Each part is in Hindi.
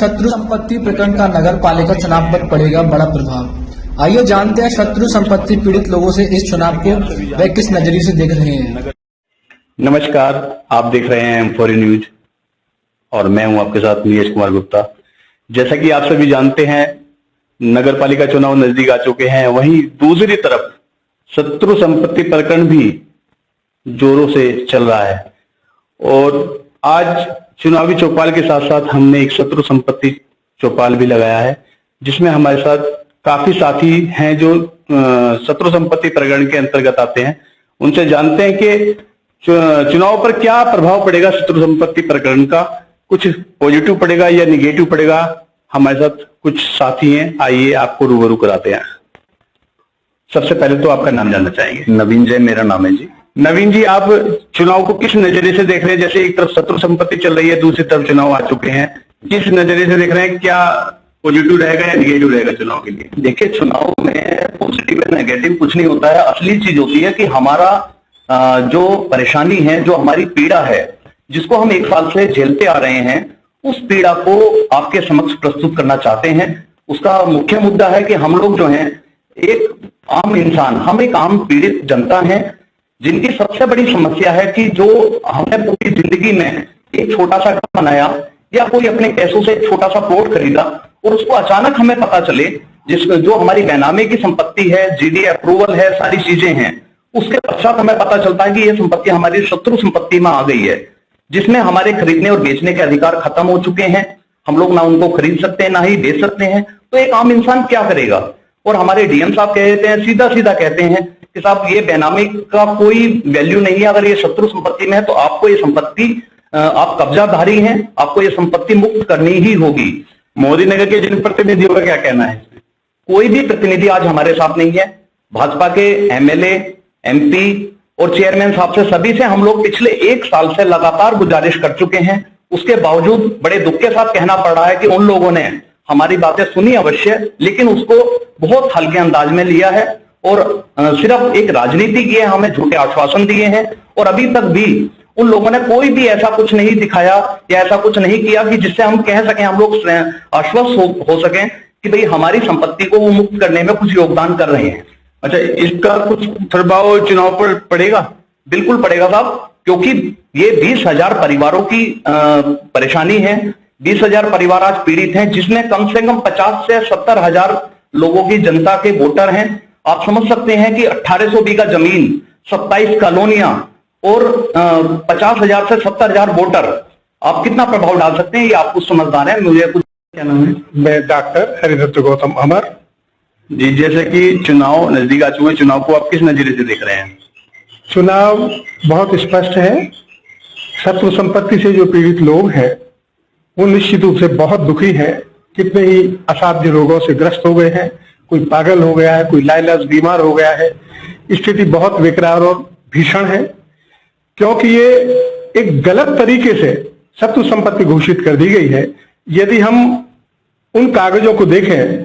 शत्रु संपत्ति प्रकरण का नगर पालिका चुनाव पर पड़ेगा बड़ा प्रभाव। आइए जानते हैं शत्रु संपत्ति पीड़ित लोगों से इस चुनाव को वे किस नजरिए से देख रहे हैं। नमस्कार, आप देख रहे हैं M4 न्यूज और मैं हूं आपके साथ नीरज कुमार गुप्ता। जैसा कि आप सभी जानते हैं, नगर पालिका चुनाव नजदीक आ चुके हैं। वहीं दूसरी तरफ शत्रु संपत्ति प्रकरण भी जोरों से चल रहा है और आज चुनावी चौपाल के साथ साथ हमने एक शत्रु संपत्ति चौपाल भी लगाया है, जिसमें हमारे साथ काफी साथी हैं जो शत्रु संपत्ति प्रकरण के अंतर्गत आते हैं। उनसे जानते हैं कि चुनाव पर क्या प्रभाव पड़ेगा शत्रु संपत्ति प्रकरण का, कुछ पॉजिटिव पड़ेगा या निगेटिव पड़ेगा। हमारे साथ कुछ साथी हैं, आइए आपको रूबरू कराते हैं। सबसे पहले तो आपका नाम जानना चाहेंगे। नवीन जैन मेरा नाम है जी। नवीन जी, आप चुनाव को किस नजरिए से देख रहे हैं? जैसे एक तरफ शत्रु संपत्ति चल रही है, दूसरी तरफ चुनाव आ चुके हैं, किस नजरिए से देख रहे हैं? क्या पॉजिटिव रहेगा या निगेटिव रहेगा चुनाव के लिए? देखिए, चुनाव में पॉजिटिव या नेगेटिव कुछ नहीं होता है। असली चीज होती है कि हमारा जो परेशानी है, जो हमारी पीड़ा है, जिसको हम 1 साल से झेलते आ रहे हैं, उस पीड़ा को आपके समक्ष प्रस्तुत करना चाहते हैं। उसका मुख्य मुद्दा है कि हम लोग जो हैं एक आम इंसान, हम एक आम पीड़ित जनता हैं, जिनकी सबसे बड़ी समस्या है कि जो हमने पूरी जिंदगी में एक छोटा सा घर बनाया या कोई अपने पैसों से एक छोटा सा प्लॉट खरीदा और उसको अचानक हमें पता चले, जो हमारी बेनामी की संपत्ति है, जीडी अप्रूवल है, सारी चीजें हैं, उसके पश्चात हमें पता चलता है कि यह संपत्ति हमारी शत्रु संपत्ति में आ गई है, जिसमें हमारे खरीदने और बेचने के अधिकार खत्म हो चुके हैं। हम लोग ना उनको खरीद सकते हैं, ना ही बेच सकते हैं। तो एक आम इंसान क्या करेगा? और हमारे डीएम साहब कहते हैं, सीधा सीधा कहते हैं कि साहब ये बेनामी का कोई वैल्यू नहीं है, अगर ये शत्रु संपत्ति में है तो आपको ये संपत्ति, आप कब्जाधारी हैं, आपको ये संपत्ति मुक्त करनी ही होगी। मोदी नगर के जनप्रतिनिधियों का क्या कहना है? कोई भी प्रतिनिधि आज हमारे साथ नहीं है। भाजपा के एमएलए, एमपी और चेयरमैन साहब से, सभी से हम लोग पिछले 1 साल से लगातार गुजारिश कर चुके हैं। उसके बावजूद बड़े दुख के साथ कहना पड़ रहा है कि उन लोगों ने हमारी बातें सुनी अवश्य, लेकिन उसको बहुत हल्के अंदाज में लिया है और सिर्फ एक राजनीति की है, हमें झूठे आश्वासन दिए हैं और अभी तक भी उन लोगों ने कोई भी ऐसा कुछ नहीं दिखाया या ऐसा कुछ नहीं किया कि जिससे हम कह सकें, हम लोग आश्वस्त हो सकें कि भाई हमारी संपत्ति को वो मुक्त करने में कुछ योगदान कर रहे हैं। अच्छा, इसका कुछ प्रभाव चुनाव पर पड़ेगा? बिल्कुल पड़ेगा साहब, क्योंकि ये 20,000 परिवारों की परेशानी है। 20,000 परिवार आज पीड़ित हैं, जिसमें कम से कम 50 से 70,000 लोगों की जनता के वोटर हैं। आप समझ सकते हैं कि 1800 बीघा जमीन, 27 कॉलोनियां और 50,000 से 70,000 वोटर, आप कितना प्रभाव डाल सकते हैं? ये आप कुछ समझदार हैं। मुझे कुछ क्या नाम है? मैं डॉक्टर हरिदत्त गौतम अमर जी। जैसे कि चुनाव नजदीक आ चुके हैं, चुनाव को आप किस नजरिए से देख रहे हैं? चुनाव बहुत स्पष्ट है। शत्रु संपत्ति से जो पीड़ित लोग हैं वो निश्चित रूप से बहुत दुखी है। कितने ही असाध्य रोगों से ग्रस्त हो गए हैं, कोई पागल हो गया है, कोई लाइलाज बीमार हो गया है। स्थिति बहुत विकराल और भीषण है, क्योंकि ये एक गलत तरीके से शत्रु संपत्ति घोषित कर दी गई है। यदि हम उन कागजों को देखें,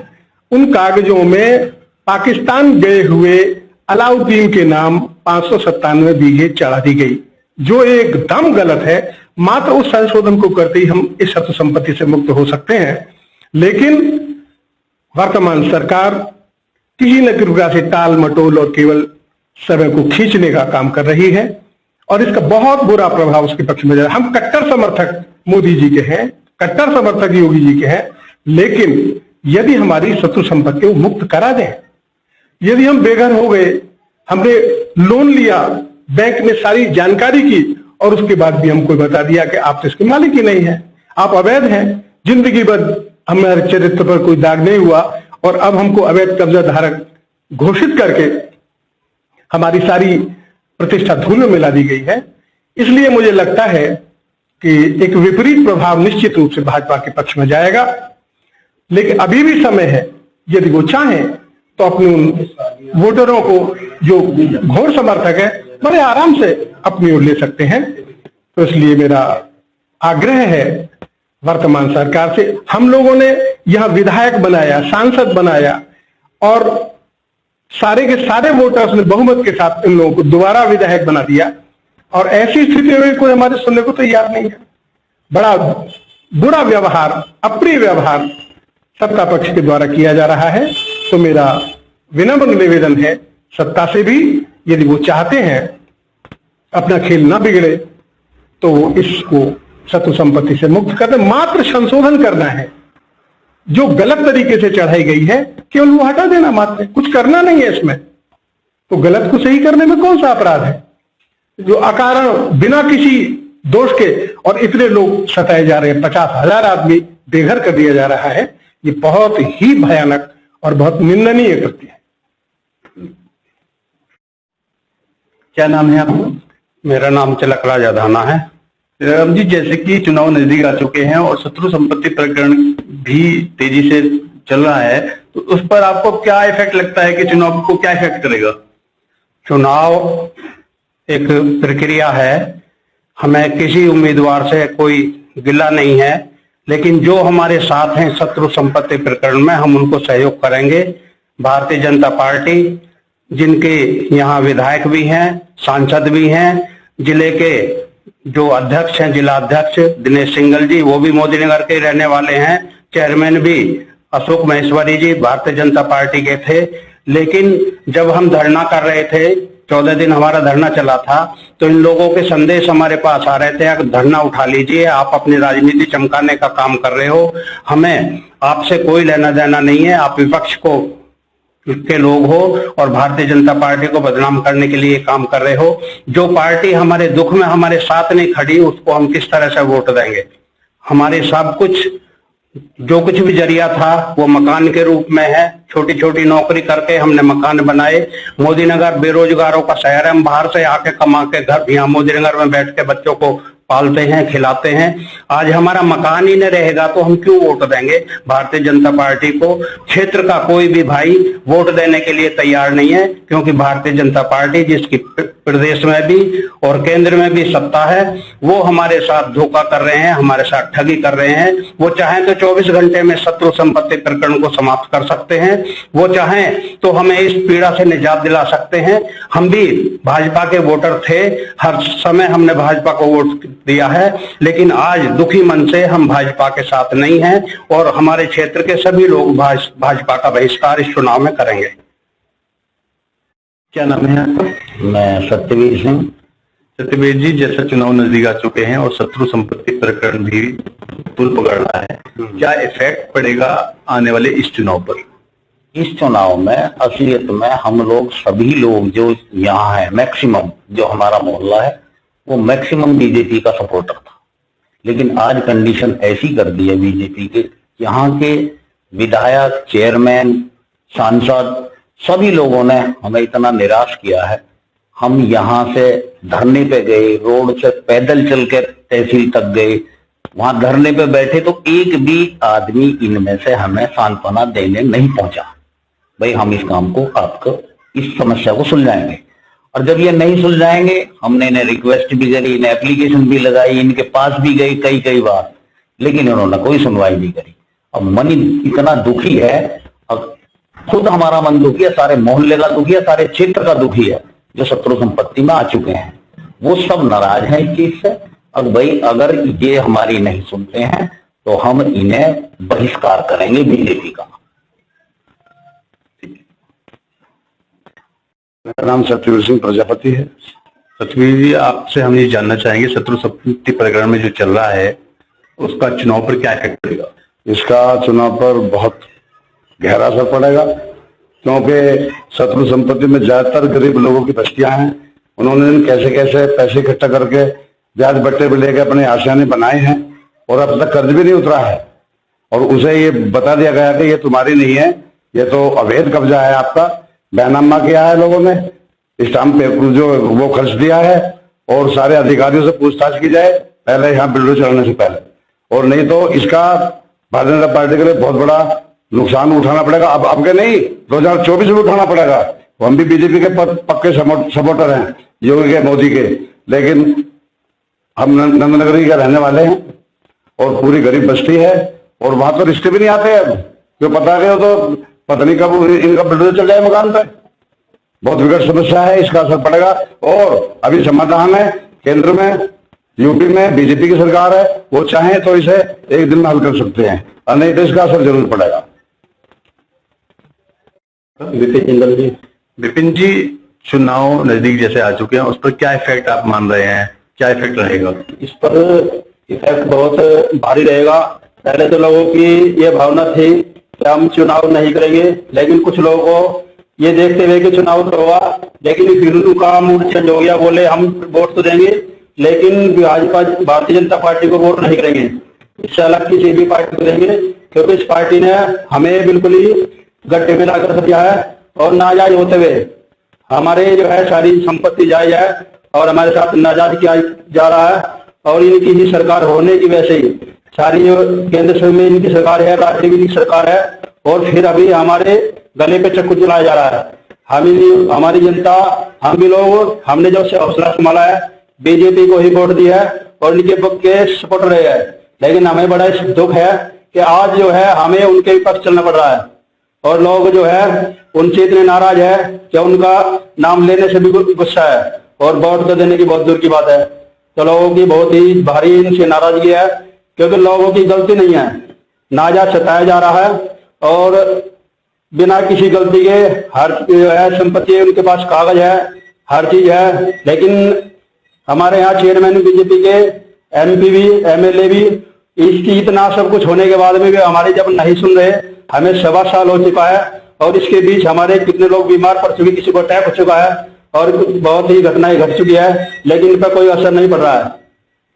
उन कागजों में पाकिस्तान गए हुए अलाउद्दीन के नाम 597 बीघे चढ़ा दी गई, जो एकदम गलत है। मात्र उस संशोधन को करते ही हम इस शत्रु संपत्ति से मुक्त हो सकते हैं। लेकिन वर्तमान सरकार किसी न किसी प्रकार से टाल मटोल और केवल समय को खींचने का काम कर रही है और इसका बहुत बुरा प्रभाव उसके पक्ष में जा रहा है। हम कट्टर समर्थक मोदी जी के हैं, कट्टर समर्थक योगी जी के हैं, लेकिन यदि हमारी शत्रु संपत्ति को मुक्त करा दें, यदि हम बेघर हो गए, हमने लोन लिया, बैंक में सारी जानकारी की और उसके बाद भी हमको बता दिया कि आप तो इसके मालिक ही नहीं है, आप अवैध हैं, जिंदगी भर हमारे चरित्र पर कोई दाग नहीं हुआ और अब हमको अवैध कब्जा धारक घोषित करके हमारी सारी प्रतिष्ठा धूल में मिला दी गई है। इसलिए मुझे लगता है कि एक विपरीत प्रभाव निश्चित रूप से भाजपा के पक्ष में जाएगा। लेकिन अभी भी समय है, यदि वो चाहें तो अपने उन वोटरों को जो घोर समर्थक है बड़े आराम से अपनी ओर ले सकते हैं। तो इसलिए मेरा आग्रह है वर्तमान सरकार से, हम लोगों ने यहां विधायक बनाया, सांसद बनाया और सारे के सारे वोटर्स ने बहुमत के साथ इन लोगों को दोबारा विधायक बना दिया और ऐसी स्थिति में कोई हमारे सुनने को तैयार नहीं है। बड़ा बुरा व्यवहार, अप्रिय व्यवहार सत्ता पक्ष के द्वारा किया जा रहा है। तो मेरा विनम्र निवेदन है, सत्ता से भी यदि वो चाहते हैं अपना खेल ना बिगड़े तो इसको शत्रु संपत्ति से मुक्त करना, मात्र संशोधन करना है। जो गलत तरीके से चढ़ाई गई है केवल वो हटा देना, मात्र कुछ करना नहीं है इसमें। तो गलत को सही करने में कौन सा अपराध है? जो अकारण बिना किसी दोष के और इतने लोग सताए जा रहे हैं, 50,000 आदमी बेघर कर दिया जा रहा है, ये बहुत ही भयानक और बहुत निंदनीय कृत्य है। क्या नाम है आपका? मेरा नाम तिलकराज अधाना है। राम जी, जैसे कि चुनाव नजदीक आ चुके हैं और शत्रु संपत्ति प्रकरण भी तेजी से चल रहा है, तो उस पर आपको क्या इफेक्ट लगता है कि चुनाव को क्या इफेक्ट करेगा? चुनाव एक प्रक्रिया है, हमें किसी उम्मीदवार से कोई गिला नहीं है, लेकिन जो हमारे साथ हैं शत्रु संपत्ति प्रकरण में, हम उनको सहयोग करेंगे। भारतीय जनता पार्टी, जिनके यहाँ विधायक भी हैं, सांसद भी हैं, जिले के जो अध्यक्ष हैं, जिला अध्यक्ष दिनेश सिंगल जी, वो भी मोदी नगर के रहने वाले हैं। चेयरमैन भी अशोक महेश्वरी जी भारतीय जनता पार्टी के थे। लेकिन जब हम धरना कर रहे थे, 14 दिन हमारा धरना चला था, तो इन लोगों के संदेश हमारे पास आ रहे थे, अगर धरना उठा लीजिए, आप अपनी राजनीति चमकाने का काम कर रहे हो, हमें आपसे कोई लेना देना नहीं है, आप विपक्ष को के लोग हो और भारतीय जनता पार्टी को बदनाम करने के लिए काम कर रहे हो। जो पार्टी हमारे दुख में हमारे साथ नहीं खड़ी, उसको हम किस तरह से वोट देंगे? हमारे सब कुछ, जो कुछ भी जरिया था वो मकान के रूप में है। छोटी छोटी नौकरी करके हमने मकान बनाए। मोदी नगर बेरोजगारों का शहर है, हम बाहर से आके कमा के घर यहाँ मोदी नगर में बैठ के बच्चों को पालते हैं, खिलाते हैं। आज हमारा मकान ही नहीं रहेगा तो हम क्यों वोट देंगे भारतीय जनता पार्टी को? क्षेत्र का कोई भी भाई वोट देने के लिए तैयार नहीं है, क्योंकि भारतीय जनता पार्टी, जिसकी प्रदेश में भी और केंद्र में भी सत्ता है, वो हमारे साथ धोखा कर रहे हैं, हमारे साथ ठगी कर रहे हैं। वो चाहें तो 24 घंटे में शत्रु संपत्ति प्रकरण को समाप्त कर सकते हैं, वो चाहें तो हमें इस पीड़ा से निजात दिला सकते हैं। हम भी भाजपा के वोटर थे, हर समय हमने भाजपा को वोट दिया है, लेकिन आज दुखी मन से हम भाजपा के साथ नहीं हैं और हमारे क्षेत्र के सभी लोग भाजपा का बहिष्कार इस चुनाव में करेंगे। क्या नाम है आपका? मैं सत्यवीर सिंह। सत्यवीर जी, जैसा चुनाव नजदीक आ चुके हैं और शत्रु संपत्ति प्रकरण भी पुल पकड़ रहा है, क्या इफेक्ट पड़ेगा आने वाले इस चुनाव पर? इस चुनाव में असलियत में हम लोग सभी लोग जो यहाँ है, मैक्सिमम जो हमारा मोहल्ला है, वो मैक्सिमम बीजेपी का सपोर्टर था। लेकिन आज कंडीशन ऐसी कर दी है बीजेपी के, यहाँ के विधायक, चेयरमैन, सांसद, सभी लोगों ने हमें इतना निराश किया है। हम यहाँ से धरने पे गए, रोड से पैदल चल के तहसील तक गए, वहां धरने पे बैठे तो एक भी आदमी इनमें से हमें सांत्वना देने नहीं पहुंचा, भाई हम इस काम को, आपको इस समस्या को सुलझाएंगे। और जब ये नहीं सुलझाएंगे, हमने इन्हें रिक्वेस्ट भी करी, इन्हें एप्लीकेशन भी लगाई, इनके पास भी गई कई बार, लेकिन इन्होंने कोई सुनवाई नहीं करी। अब मन इतना दुखी है, अब खुद हमारा मन दुखी है, सारे मोहल्ले का दुखी है, सारे क्षेत्र का दुखी है, जो शत्रु संपत्ति में आ चुके हैं, वो सब नाराज हैं इस चीज से। अब भाई अगर ये हमारी नहीं सुनते हैं तो हम इन्हें बहिष्कार करेंगे बीजेपी का। मेरा नाम सत्यवीर सिंह प्रजापति है। सत्यवीर जी, आपसे हम ये जानना चाहेंगे, शत्रु संपत्ति प्रकरण में जो चल रहा है उसका चुनाव पर क्या इफेक्ट पड़ेगा? इसका चुनाव पर बहुत गहरा असर पड़ेगा, क्योंकि शत्रु संपत्ति में ज्यादातर गरीब लोगों की बस्तियां हैं। उन्होंने कैसे कैसे पैसे इकट्ठा करके ब्याज बट्टे भी लेके अपने आशियाने बनाए हैं और अब तक कर्ज भी नहीं उतरा है, और उसे ये बता दिया गया कि ये तुम्हारी नहीं है, ये तो अवैध कब्जा है आपका। बयाननामा किया है लोगों ने, स्टाम्प पेपर जो वो खर्च दिया है, और सारे अधिकारियों से पूछताछ की जाए पहले यहाँ बिल्डर चढ़ने से पहले, और नहीं तो इसका भारतीय जनता पार्टी के लिए बहुत बड़ा नुकसान उठाना पड़ेगा। अब के नहीं, 2024 में उठाना पड़ेगा। हम भी बीजेपी के पक्के सपोर्टर हैं, योगी के, मोदी के, लेकिन हम नंदनगरी के रहने वाले हैं और पूरी गरीब बस्ती है, और वहां तो रिश्ते भी नहीं आते हैं। जो पता गया तो पता नहीं कब इनका बिल्डर चल जाए मकान पे। बहुत विकट समस्या है, इसका असर पड़ेगा। और अभी समाधान है केंद्र में यूपी में बीजेपी की सरकार है, वो चाहे तो इसे एक दिन में हल कर सकते हैं, और नहीं तो इसका असर जरूर पड़ेगा। विपिन जी, चुनाव नजदीक जैसे आ चुके हैं, उस पर क्या इफेक्ट आप मान रहे हैं, क्या इफेक्ट रहेगा? इस पर इफेक्ट बहुत भारी रहेगा। पहले तो लोगों की ये भावना थी कि हम चुनाव नहीं करेंगे, लेकिन कुछ लोगों को ये देखते हुए कि चुनाव तो होगा, लेकिन फिर उनका मूड चेंज हो गया, बोले हम वोट तो देंगे लेकिन भाजपा भारतीय जनता पार्टी को वोट नहीं करेंगे, इससे अलग किसी भी पार्टी को देंगे, क्योंकि इस पार्टी ने हमें बिल्कुल ही गड्ढे में लाकर दिया है और नाजायज होते हुए हमारे जो है सारी संपत्ति जायज है और हमारे साथ नाजायज किया जा रहा है। और इनकी ही सरकार होने की वजह से ही सारी जो केंद्र में इनकी सरकार है, राज्य में इनकी सरकार है, और फिर अभी हमारे गले पे चक्कू चलाया जा रहा है। हमारी जनता, हम भी लोग, हमने जो हौसला संभाला है, बीजेपी को ही वोट दिया है और इनके पक्ष के सपोर्ट रहे हैं, लेकिन हमें बड़ा दुख है कि आज जो है हमें उनके पक्ष चलना पड़ रहा है और लोग जो है उनसे इतने नाराज है कि उनका नाम लेने से भी गुस्सा है और वोट तो देने की बहुत दूर की बात है। तो लोगों की बहुत ही भारी इनसे नाराजगी है, क्योंकि लोगों की गलती नहीं है, नाजायज सताया जा रहा है और बिना किसी गलती के हर जो है संपत्ति उनके पास कागज है, हर चीज है, लेकिन हमारे यहाँ चेयरमैन बीजेपी के, एमपी भी, एमएलए भी, इसकी इतना सब कुछ होने के बाद में भी हमारे जब नहीं सुन रहे, हमें 7 साल हो चुका है और इसके बीच हमारे कितने लोग बीमार पड़ चुके, किसी को अटैक हो चुका है और बहुत ही घटनाएं घट चुकी है, लेकिन इन पर कोई असर नहीं पड़ रहा है।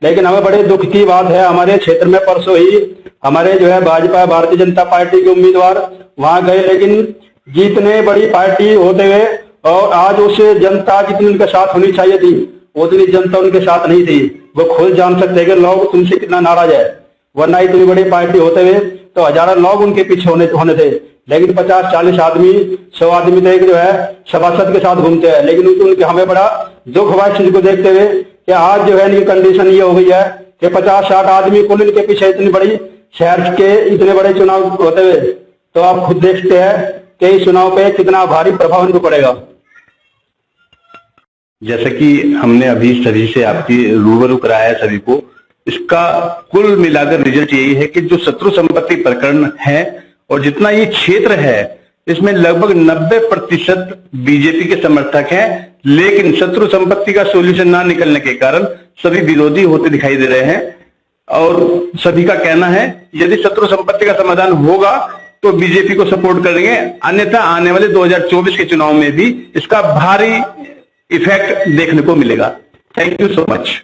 लेकिन हमें बड़े दुख की बात है, हमारे क्षेत्र में परसों ही हमारे जो है भाजपा भारतीय जनता पार्टी के उम्मीदवार वहां गए, लेकिन जितने बड़ी पार्टी होते हुए और आज उस जनता जितनी उनके साथ होनी चाहिए थी उतनी जनता उनके साथ नहीं थी। वो खुद जान सकते हैं कि लोग तुमसे कितना नाराज है, वरना इतनी बड़ी पार्टी होते हुए तो हजारों लोग उनके पीछे होने थे, लेकिन 50-40 आदमी, 100 आदमी तो एक जो है सभासद के साथ घूमते हैं। लेकिन उनके हमें बड़ा दुख हुआ इस चीज को देखते हुए कि आज जो है इनकी कंडीशन ये हो गई है कि 50-60 आदमी कुल इनके पीछे, इतनी बड़ी शहर के इतने बड़े चुनाव होते हुए, तो आप खुद देखते हैं कि इस चुनाव पे कितना भारी प्रभाव इनको पड़ेगा। जैसे कि हमने अभी सभी से आपकी रूबरू कराया है सभी को, इसका कुल मिलाकर रिजल्ट यही है कि जो शत्रु संपत्ति प्रकरण है और जितना ये क्षेत्र है इसमें लगभग 90% बीजेपी के समर्थक हैं, लेकिन शत्रु संपत्ति का सॉल्यूशन ना निकलने के कारण सभी विरोधी होते दिखाई दे रहे हैं। और सभी का कहना है यदि शत्रु संपत्ति का समाधान होगा तो बीजेपी को सपोर्ट करेंगे, अन्यथा आने वाले 2024 के चुनाव में भी इसका भारी इफेक्ट देखने को मिलेगा। Thank you so much.